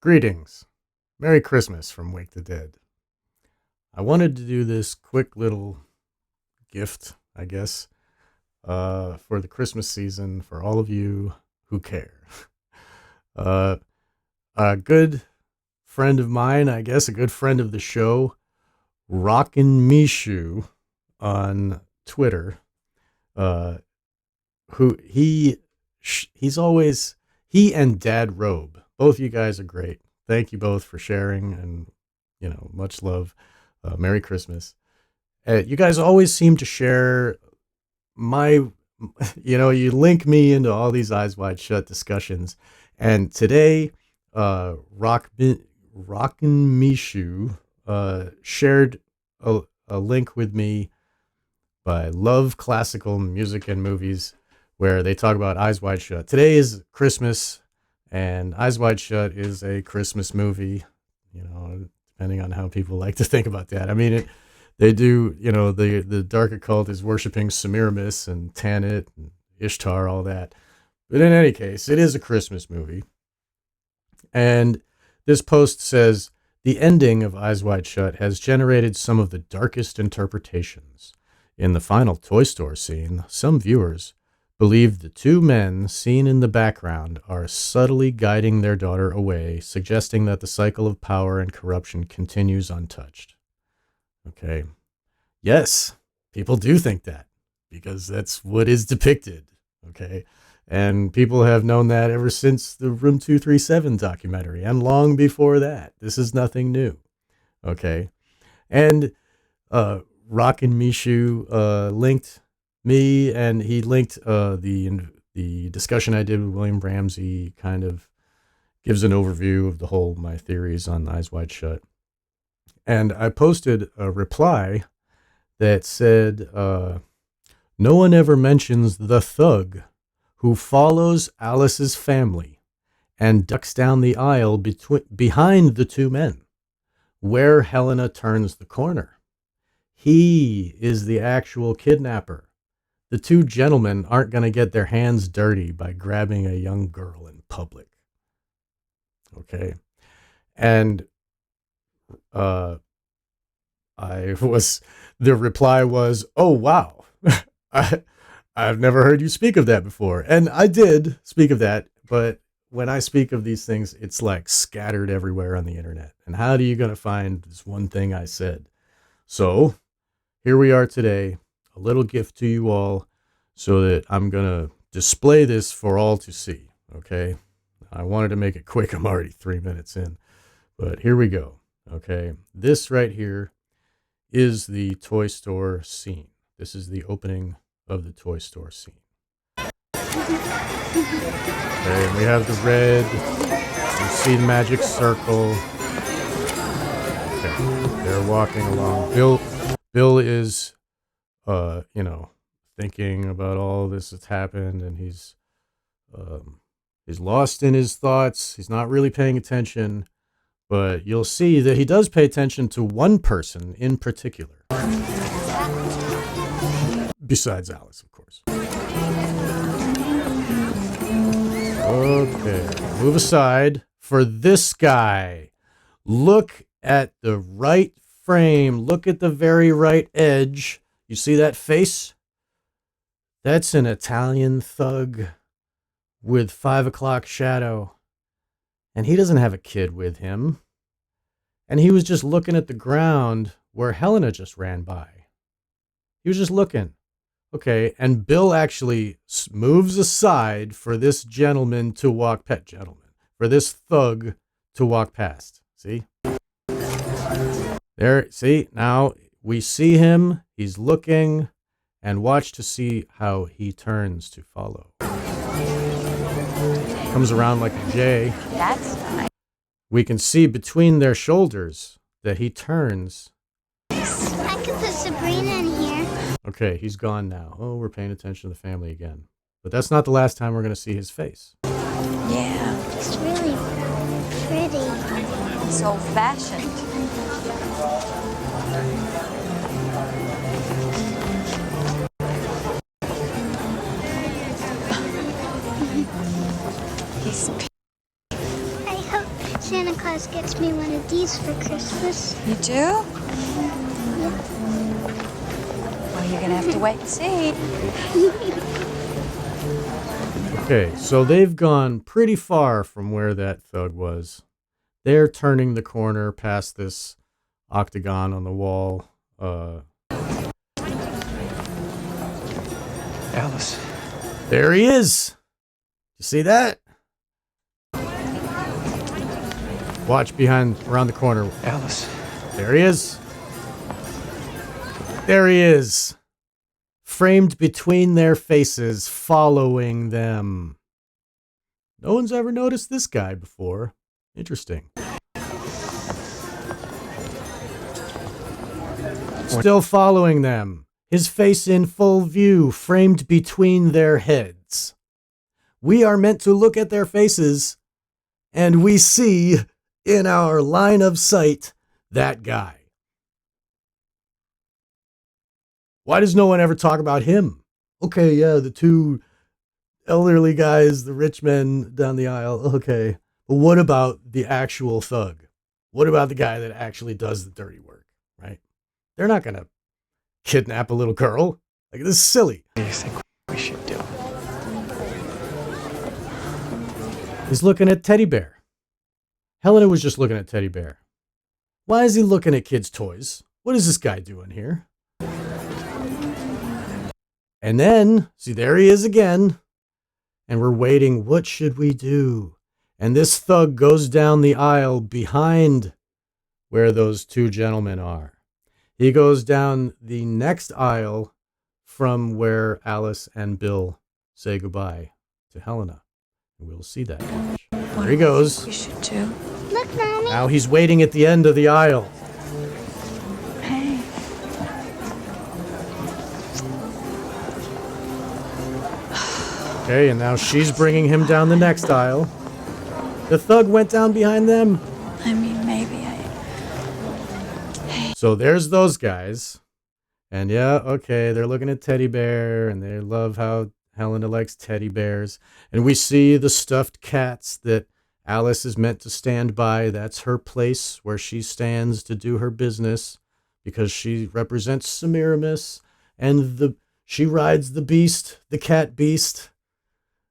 Greetings. Merry Christmas from Wake the Dead. I wanted to do this quick little gift, I guess, for the Christmas season for all of you who care. Uh, a good friend of mine, I guess, a good friend of the show, Rockin' Mishu on Twitter, uh, who he's always, he and Dad Robe, both you guys are great. Thank you both for sharing and, much love. Merry Christmas. You guys always seem to share my, you link me into all these Eyes Wide Shut discussions. And today, Rockin' Mishu shared a link with me by Love Classical Music and Movies, where they talk about Eyes Wide Shut. Today is Christmas, and Eyes Wide Shut is a Christmas movie, depending on how people like to think about that. I mean, they do, the dark occult is worshiping Semiramis and Tanit and Ishtar, all that. But in any case, it is a Christmas movie. And this post says, the ending of Eyes Wide Shut has generated some of the darkest interpretations. In the final toy store scene, some viewers believe the two men seen in the background are subtly guiding their daughter away, suggesting that the cycle of power and corruption continues untouched. Okay. Yes, people do think that because that's what is depicted. Okay. And people have known that ever since the Room 237 documentary and long before that. This is nothing new. Okay. And Rockin' Mishu linked me, and he linked the discussion I did with William Ramsey, kind of gives an overview of my theories on Eyes Wide Shut. And I posted a reply that said, no one ever mentions the thug who follows Alice's family and ducks down the aisle behind the two men, where Helena turns the corner. He is the actual kidnapper. The two gentlemen aren't going to get their hands dirty by grabbing a young girl in public. Okay. And the reply was, oh, wow. I've never heard you speak of that before. And I did speak of that, but when I speak of these things, it's like scattered everywhere on the internet. And how are you going to find this one thing I said? So here we are today, a little gift to you all, so that I'm going to display this for all to see. Okay. I wanted to make it quick. I'm already 3 minutes in, but here we go. Okay. This right here is the toy store scene. This is the opening of the toy store scene. Okay, and we have the red. You see the magic circle. Okay, they're walking along. Bill is, thinking about all this that's happened, and he's lost in his thoughts. He's not really paying attention, but you'll see that he does pay attention to one person in particular. Besides Alice, of course. Okay, move aside for this guy. Look at the right frame. Look at the very right edge. You see that face? That's an Italian thug with 5 o'clock shadow. And he doesn't have a kid with him. And he was just looking at the ground where Helena just ran by. He was just looking. Okay, and Bill actually moves aside for this gentleman to walk past. For this thug to walk past. See? There, see? Now we see him. He's looking. And watch to see how he turns to follow. Comes around like a J. That's nice. We can see between their shoulders that he turns. I could put Sabrina in here. Okay, he's gone now. Oh, we're paying attention to the family again. But that's not the last time we're going to see his face. Yeah. It's really pretty. It's old-fashioned. He's I hope Santa Claus gets me one of these for Christmas. You do? Yeah. Well, you're gonna have to wait and see. Okay, so they've gone pretty far from where that thug was. They're turning the corner past this octagon on the wall. Alice. There he is. You see that? Watch around the corner. Alice. There he is. There he is. Framed between their faces, following them. No one's ever noticed this guy before. Interesting. Still following them. His face in full view, framed between their heads. We are meant to look at their faces, and we see in our line of sight that guy. Why does no one ever talk about him? Okay, yeah, the two elderly guys, the rich men down the aisle. Okay. But what about the actual thug? What about the guy that actually does the dirty work, right? They're not going to kidnap a little girl. Like, this is silly. What do you think we should do? He's looking at Teddy Bear. Helena was just looking at Teddy Bear. Why is he looking at kids' toys? What is this guy doing here? And then, see, there he is again. And we're waiting. What should we do? And this thug goes down the aisle behind where those two gentlemen are. He goes down the next aisle from where Alice and Bill say goodbye to Helena. And we'll see that. There he goes. You should do. Look, Mommy. Now he's waiting at the end of the aisle. Hey. Okay, and now she's bringing him down the next aisle. The thug went down behind them. I mean, maybe So there's those guys. And yeah, okay, they're looking at Teddy Bear, and they love how Helena likes teddy bears. And we see the stuffed cats that Alice is meant to stand by. That's her place where she stands to do her business, because she represents Semiramis, and she rides the beast, the cat beast.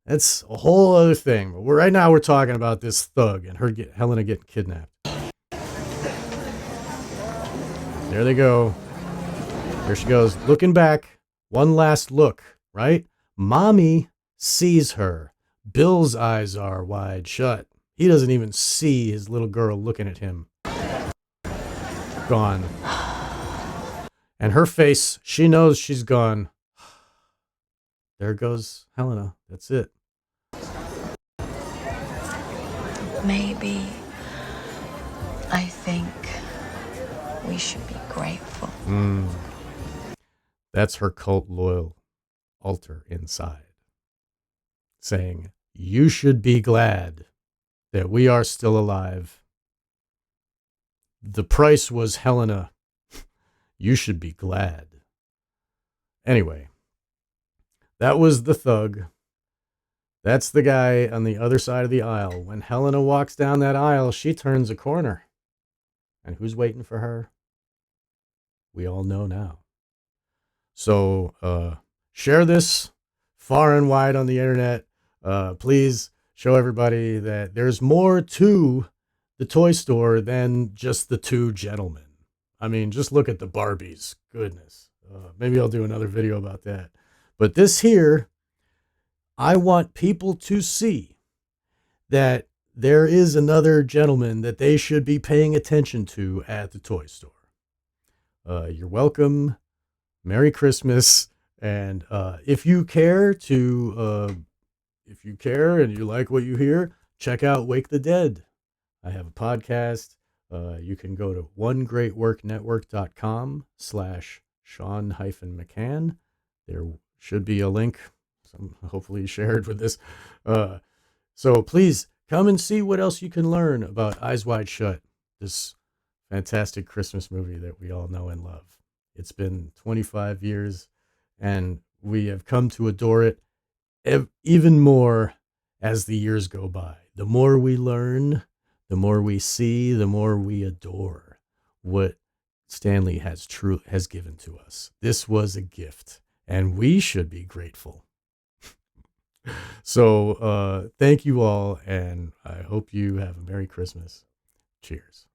That's a whole other thing. But right now we're talking about this thug and Helena getting kidnapped. There they go. There she goes, looking back. One last look, right? Mommy sees her. Bill's eyes are wide shut. He doesn't even see his little girl looking at him. Gone. And her face, she knows she's gone. There goes Helena. That's it. maybe I think we should be grateful. That's her cult loyal altar inside, saying, you should be glad that we are still alive. The price was Helena. You should be glad. Anyway, that was the thug. That's the guy on the other side of the aisle. When Helena walks down that aisle, she turns a corner. And who's waiting for her? We all know now. So share this far and wide on the internet. Please show everybody that there's more to the toy store than just the two gentlemen. I mean, just look at the Barbies. Goodness. Maybe I'll do another video about that. But this here, I want people to see that there is another gentleman that they should be paying attention to at the toy store. You're welcome. Merry Christmas. And if you care and you like what you hear, check out Wake the Dead. I have a podcast. You can go to onegreatworknetwork.com/Sean-McCann. There should be a link, hopefully shared with this. So please come and see what else you can learn about Eyes Wide Shut, this fantastic Christmas movie that we all know and love. It's been 25 years, and we have come to adore it even more as the years go by. The more we learn, The more we see, the more we adore what Stanley has given to us. This was a gift, and we should be grateful. So thank you all, and I hope you have a Merry Christmas. Cheers.